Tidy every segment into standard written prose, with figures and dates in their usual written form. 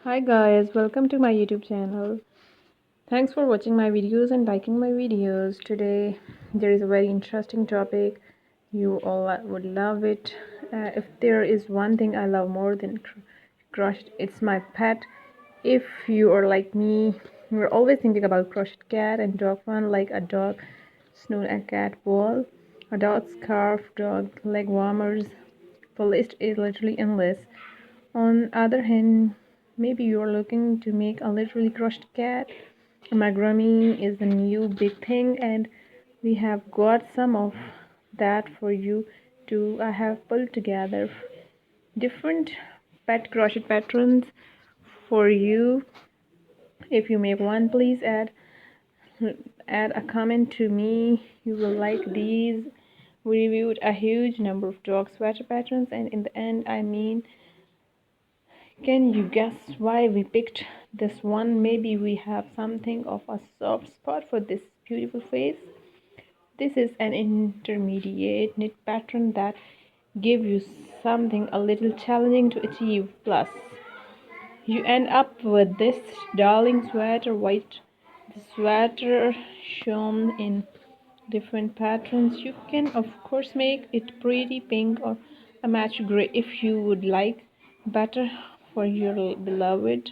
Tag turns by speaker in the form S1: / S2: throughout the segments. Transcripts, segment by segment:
S1: Hi guys, welcome to my YouTube channel. Thanks for watching my videos and liking my videos. Today there is a very interesting topic. You all would love it. If there is one thing I love more than crochet, it's my pet. If you are like me, you're always thinking about crochet cat and dog fun, like a dog snoot and cat ball, a dog scarf, dog leg warmers. The list is literally endless. On other hand, maybe you're looking to make a literally crushed cat. Amigurumi is the new big thing, and we have got some of that for you too. I have pulled together different pet crochet patterns for you. If you make one, please add a comment to me. You will like these. We reviewed a huge number of dog sweater patterns, and in the end, can you guess why we picked this one? Maybe we have something of a soft spot for this beautiful face. This is an intermediate knit pattern that gives you something a little challenging to achieve. Plus, you end up with this darling sweater white. The sweater shown in different patterns. You can of course make it pretty pink or a match gray if you would like better for your beloved.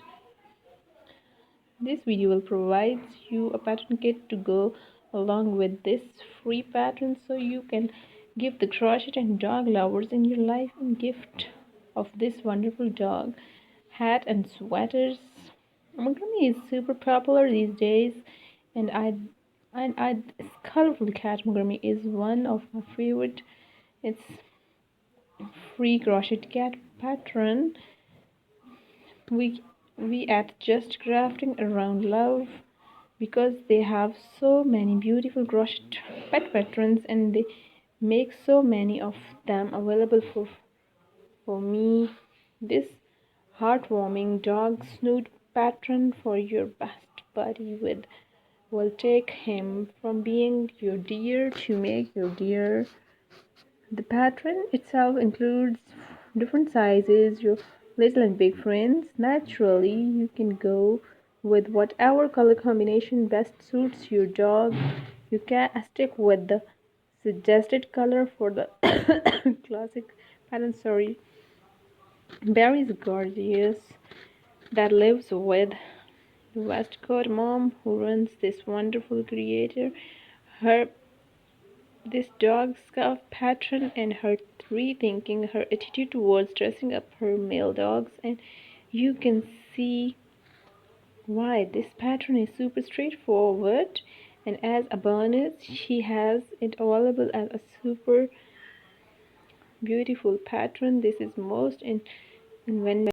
S1: This video will provide you a pattern kit to go along with this free pattern, so you can give the crochet and dog lovers in your life a gift of this wonderful dog hat and sweaters. Amigurumi is super popular these days, and this colorful cat amigurumi is one of my favorite. It's free crochet cat pattern. We at Just Crafting Around Love because they have so many beautiful crochet pet patterns, and they make so many of them available for me. This heartwarming dog snoot pattern for your best buddy will take him from being your dear to make your dear. The pattern itself includes different sizes, your little and big friends. Naturally, you can go with whatever color combination best suits your dog. You can stick with the suggested color for the classic pattern. Sorry, Barry is gorgeous. That lives with the Westcott mom who runs this wonderful creator. Her This dog scarf pattern and her rethinking her attitude towards dressing up her male dogs, and you can see why this pattern is super straightforward. And as a bonus, she has it available as a super beautiful pattern. This is most in when